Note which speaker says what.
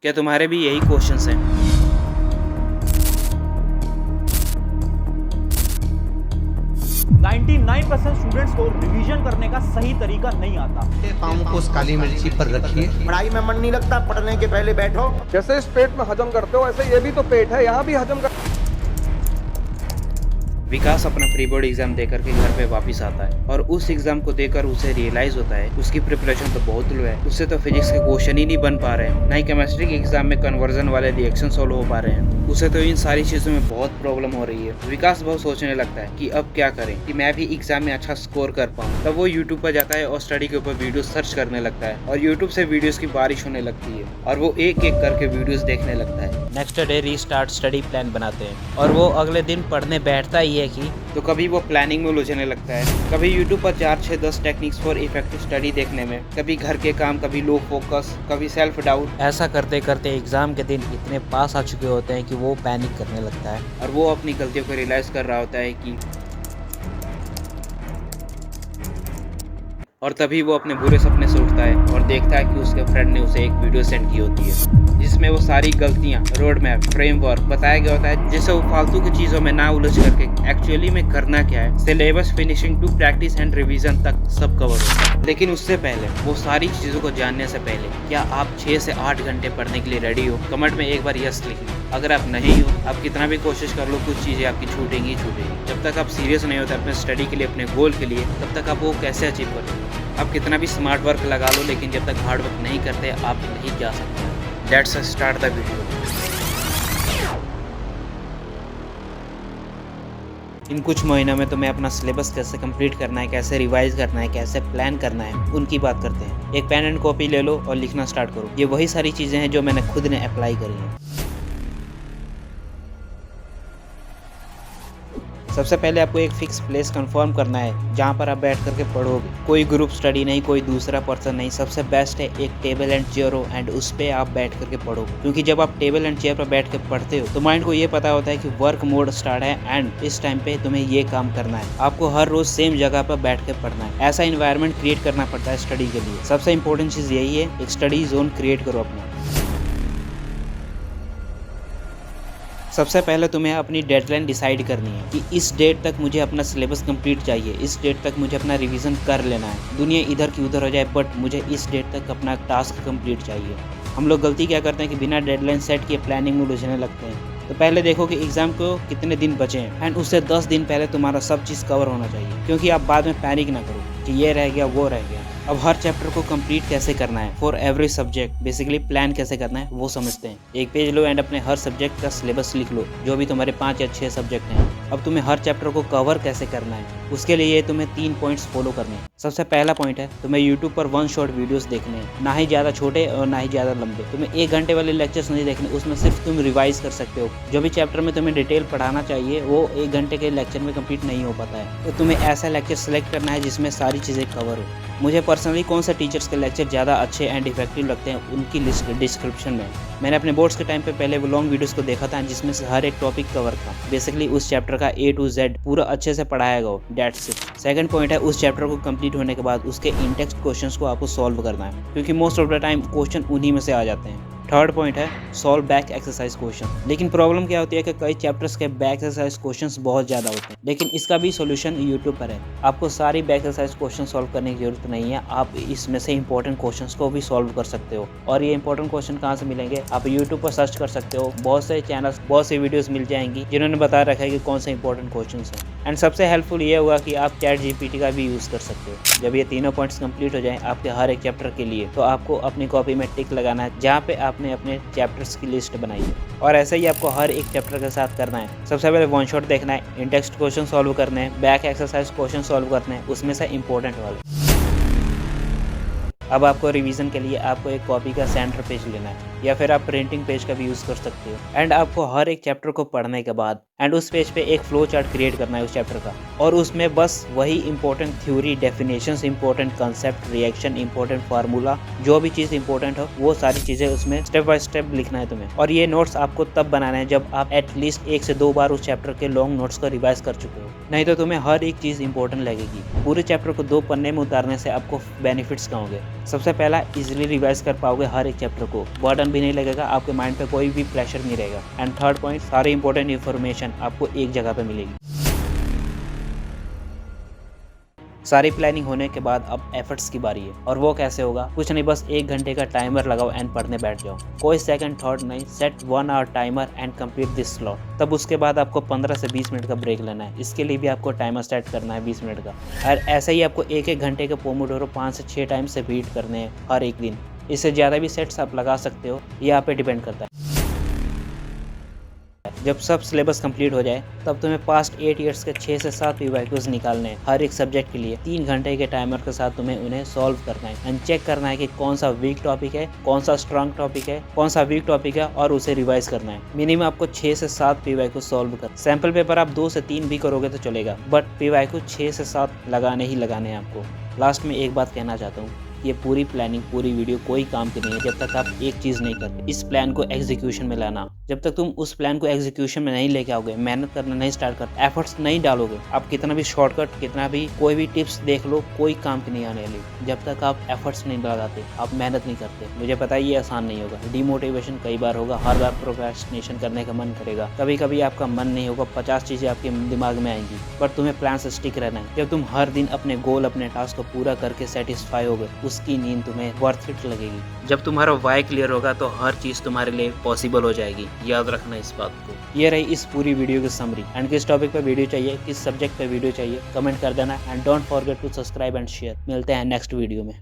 Speaker 1: क्या तुम्हारे भी यही क्वेश्चंस हैं?
Speaker 2: 99% स्टूडेंट्स को रिवीजन करने का सही तरीका नहीं आता।
Speaker 3: पाँव को उस काली मिर्ची पर रखिए।
Speaker 4: पढ़ाई में मन नहीं लगता, पढ़ने के पहले बैठो।
Speaker 5: जैसे इस पेट में हजम करते हो ऐसे ये भी तो पेट है, यहाँ भी हजम कर।
Speaker 1: विकास अपना प्री बोर्ड एग्जाम देकर के घर पे वापस आता है और उस एग्जाम को देकर उसे रियलाइज होता है उसकी प्रिपरेशन तो बहुत लो है, उससे तो फिजिक्स के क्वेश्चन ही नहीं बन पा रहे हैं, ना ही केमिस्ट्री के एग्जाम में कन्वर्जन वाले रिएक्शन सॉल्व हो पा रहे हैं, उसे तो इन सारी चीजों में बहुत प्रॉब्लम हो रही है। विकास बहुत सोचने लगता है कि अब क्या करें कि मैं भी एग्जाम में अच्छा स्कोर कर पाऊँ। तब वो यूट्यूब पर जाता है और स्टडी के ऊपर वीडियो सर्च करने लगता है और यूट्यूब से वीडियोस की बारिश होने लगती है और वो एक एक करके वीडियोस देखने लगता है। Next day restart study plan बनाते हैं और वो अगले दिन पढ़ने बैठता ही है कि तो कभी वो प्लानिंग में उलझने लगता है, कभी यूट्यूब पर 4, 6, 10 टेक्निक्स फॉर इफेक्टिव स्टडी देखने में, कभी घर के काम, कभी लो फोकस, कभी सेल्फ डाउट। ऐसा करते करते एग्जाम के दिन इतने पास आ चुके होते हैं कि वो पैनिक करने लगता है और वो अपनी गलतियों को रियलाइज कर रहा होता है कि और तभी वो अपने बुरे सपने से उठता है और देखता है कि उसके फ्रेंड ने उसे एक वीडियो सेंड की होती है जिसमें वो सारी गलतियां, रोड मैप, फ्रेमवर्क बताया गया होता है जिससे वो फालतू की चीजों में ना उलझ करके एक्चुअली में करना क्या है, syllabus finishing to practice and revision तक सब कवर होता है। लेकिन उससे पहले, वो सारी चीजों को जानने से पहले, क्या आप 6 से 8 घंटे पढ़ने के लिए रेडी हो? कमेंट में एक बार यस लिखना। अगर आप नहीं हो, आप कितना भी कोशिश कर लो, कुछ चीजें आपकी छूटेंगी छूटेंगी। जब तक आप सीरियस नहीं होते अपने स्टडी के लिए, अपने गोल के लिए, तब तक आप वो कैसे अचीव करोगे? आप कितना भी स्मार्ट वर्क लगा लो, लेकिन जब तक हार्ड वर्क नहीं करते आप नहीं जा सकते। Let's start the video. इन कुछ महीनों में तुम्हें अपना सिलेबस कैसे कंप्लीट करना है, कैसे रिवाइज करना है, कैसे प्लान करना है, उनकी बात करते हैं। एक पेन एंड कॉपी ले लो और लिखना स्टार्ट करो। ये वही सारी चीज़ें हैं जो मैंने खुद ने अप्लाई करी हैं। सबसे पहले आपको एक फिक्स प्लेस कंफर्म करना है जहाँ पर आप बैठ करके पढ़ोगे। कोई ग्रुप स्टडी नहीं, कोई दूसरा पर्सन नहीं, सबसे बेस्ट है एक टेबल एंड चेयर हो एंड उस पर आप बैठ करके पढ़ो। क्योंकि जब आप टेबल एंड चेयर पर बैठ कर पढ़ते हो तो माइंड को ये पता होता है कि वर्क मोड स्टार्ट है एंड इस टाइम पे तुम्हें ये काम करना है। आपको हर रोज सेम जगह पर बैठ कर पढ़ना है। ऐसा इन्वायरमेंट क्रिएट करना पड़ता है स्टडी के लिए। सबसे इंपॉर्टेंट चीज यही है, एक स्टडी जोन क्रिएट करो अपना। सबसे पहले तुम्हें अपनी डेडलाइन डिसाइड करनी है कि इस डेट तक मुझे अपना सिलेबस कंप्लीट चाहिए, इस डेट तक मुझे अपना रिवीजन कर लेना है। दुनिया इधर की उधर हो जाए बट मुझे इस डेट तक अपना टास्क कंप्लीट चाहिए। हम लोग गलती क्या करते हैं कि बिना डेडलाइन सेट किए प्लानिंग में उलझने लगते हैं। तो पहले देखो कि एग्जाम को कितने दिन बचे हैं एंड उससे 10 दिन पहले तुम्हारा सब चीज़ कवर होना चाहिए, क्योंकि आप बाद में पैनिक ना करो कि ये रह गया वो रह गया। अब हर चैप्टर को कंप्लीट कैसे करना है, for every subject basically plan कैसे करना है वो समझते हैं। एक पेज लो एंड अपने हर सब्जेक्ट का सिलेबस लिख लो, जो भी तुम्हारे 5 या 6 सब्जेक्ट हैं। अब तुम्हें हर चैप्टर को कवर कैसे करना है, उसके लिए तुम्हें 3 पॉइंट्स फॉलो करने हैं। सबसे पहला पॉइंट है, तुम्हें यूट्यूब पर 1 शॉट वीडियोस देखने हैं, ना ही ज़्यादा छोटे और ना ही ज़्यादा लंबे। तुम्हें 1 घंटे वाले लेक्चर्स नहीं देखने, उसमें सिर्फ तुम रिवाइज कर सकते हो। जो भी चैप्टर में तुम्हें डिटेल पढ़ाना चाहिए वो 1 घंटे के लेक्चर में कंप्लीट नहीं हो पाता है। तो तुम्हें ऐसा लेक्चर सेलेक्ट करना है जिसमें सारी चीज़ें कवर हो। मुझे पर्सनली कौन से टीचर्स के लेक्चर ज़्यादा अच्छे एंड इफेक्टिव लगते हैं उनकी लिस्ट डिस्क्रिप्शन में। मैंने अपने बोर्ड्स के टाइम पे पहले वो लॉन्ग वीडियोस को देखा था जिसमें से हर एक टॉपिक कवर था। बेसिकली उस चैप्टर का A to Z पूरा अच्छे से पढ़ाया गया हो, डेट्स इट। सेकंड पॉइंट है, उस चैप्टर को कंप्लीट होने के बाद उसके इन टेक्स्ट क्वेश्चंस को आपको सॉल्व करना है, क्योंकि most of the time question उन्हीं में से आ जाते हैं। थर्ड पॉइंट है, सॉल्व बैक एक्सरसाइज क्वेश्चन। लेकिन प्रॉब्लम क्या होती है कि कई चैप्टर्स के बैक एक्सरसाइज क्वेश्चंस बहुत ज़्यादा होते हैं, लेकिन इसका भी सॉल्यूशन यूट्यूब पर है। आपको सारी बैक एक्सरसाइज क्वेश्चन सॉल्व करने की जरूरत नहीं है, आप इसमें से इंपॉर्टेंट क्वेश्चंस को भी सॉल्व कर सकते हो। और ये इंपॉर्टेंट क्वेश्चन कहाँ से मिलेंगे, आप यूट्यूब पर सर्च कर सकते हो। बहुत से चैनल्स, बहुत सी वीडियोस मिल जाएंगी जिन्होंने बता रखा है कि कौन से इंपॉर्टेंट क्वेश्चन हैं। एंड सबसे हेल्पफुल ये होगा कि आप चैट GPT का भी यूज़ कर सकते हो। जब ये तीनों पॉइंट्स कंप्लीट हो जाएं आपके हर एक चैप्टर के लिए, तो आपको अपनी कॉपी में टिक लगाना है जहाँ पे आपने अपने चैप्टर्स की लिस्ट बनाई है। और ऐसे ही आपको हर एक चैप्टर के साथ करना है। सबसे पहले 1 शॉट देखना है, इन टेक्स्ट क्वेश्चन सॉल्व करने हैं, बैक एक्सरसाइज क्वेश्चन सॉल्व करने हैं, उसमें से इंपॉर्टेंट वाले। अब आपको रिवीजन के लिए आपको एक कॉपी का सेंटर पेज लेना है या फिर आप प्रिंटिंग पेज का भी यूज़ कर सकते हो। एंड आपको हर एक चैप्टर को पढ़ने के बाद एंड उस पेज पे एक फ्लो चार्ट क्रिएट करना है उस चैप्टर का, और उसमें बस वही important theory, definitions, important concept, reaction, important formula, जो भी चीज़ इंपॉर्टेंट हो वो सारी चीज़ें उसमें स्टेप बाय स्टेप लिखना है तुम्हें। और ये नोट्स आपको तब बनाना है जब आप एटलीस्ट 1 से 2 बार उस चैप्टर के लॉन्ग नोट्स को रिवाइज कर चुके हो, नहीं तो तुम्हें हर एक चीज़ इंपॉर्टेंट लगेगी। पूरे चैप्टर को 2 पन्ने में उतारने से आपको बेनिफिट्स क्या होंगे? सबसे पहला, इजीली रिवाइज कर पाओगे हर एक चैप्टर को, बर्डन भी नहीं लगेगा, आपके माइंड पे कोई भी प्रेशर नहीं रहेगा। एंड थर्ड पॉइंट, सारी इंपॉर्टेंट इन्फॉर्मेशन आपको एक जगह पे मिलेगी। सारी प्लानिंग होने के बाद अब एफर्ट्स की बारी है, और वो कैसे होगा? कुछ नहीं, बस 1 घंटे का टाइमर लगाओ एंड पढ़ने बैठ जाओ। कोई सेकंड थॉट नहीं, set 1 hour timer and complete this slot. तब उसके बाद आपको 15 से 20 मिनट का ब्रेक लेना है। इसके लिए भी आपको टाइमर सेट करना है 20 मिनट का, और ऐसे ही आपको 1-1 घंटे के पोमोडोरो 5 से 6 टाइम से बीट करने हैं हर एक दिन। इससे ज़्यादा भी सेट्स आप लगा सकते हो, ये आप पे डिपेंड करता है। जब सब सिलेबस कंप्लीट हो जाए तब तुम्हें पास्ट 8 ईयर्स के 6 से 7 PYQs निकालने हैं हर एक सब्जेक्ट के लिए। 3 घंटे के टाइमर के साथ तुम्हें उन्हें सॉल्व करना है एंड चेक करना है कि कौन सा वीक टॉपिक है, कौन सा स्ट्रांग टॉपिक है, कौन सा वीक टॉपिक है, और उसे रिवाइज करना है। मिनिमम आपको 6 से 7 PYQ सॉल्व कर। सैम्पल पेपर आप 2 से 3 भी करोगे तो चलेगा, बट PYQ 6 से 7 लगाने ही लगाने हैं आपको। लास्ट में एक बात कहना चाहता हूँ, ये पूरी प्लानिंग, पूरी वीडियो कोई काम की नहीं है जब तक आप एक चीज़ नहीं करते, इस प्लान को एग्जीक्यूशन में लाना। जब तक तुम उस प्लान को एग्जीक्यूशन में नहीं लेके आओगे, मेहनत करना नहीं स्टार्ट कर, एफर्ट्स नहीं डालोगे, आप कितना भी शॉर्टकट, कितना भी कोई भी टिप्स देख लो, कोई काम की नहीं आने वाली। जब तक आप एफर्ट्स नहीं लगाते, आप मेहनत नहीं करते। मुझे पता है ये आसान नहीं होगा, डिमोटिवेशन कई बार होगा, हर बार प्रोक्रेस्टिनेशन करने का मन करेगा, कभी कभी आपका मन नहीं होगा, 50 चीज़ें आपके दिमाग में आएंगी, पर तुम्हें प्लान से स्टिक रहना है। जब तुम हर दिन अपने गोल, अपने टास्क को पूरा करके सेटिस्फाई होगे, उसकी नींद तुम्हें वर्थ इट लगेगी। जब तुम्हारा वाई क्लियर होगा तो हर चीज़ तुम्हारे लिए पॉसिबल हो जाएगी। याद रखना इस बात को। ये रही इस पूरी वीडियो की समरी। एंड किस टॉपिक पे वीडियो चाहिए, किस सब्जेक्ट पे वीडियो चाहिए, कमेंट कर देना। And don't forget to subscribe and share. मिलते हैं नेक्स्ट वीडियो में।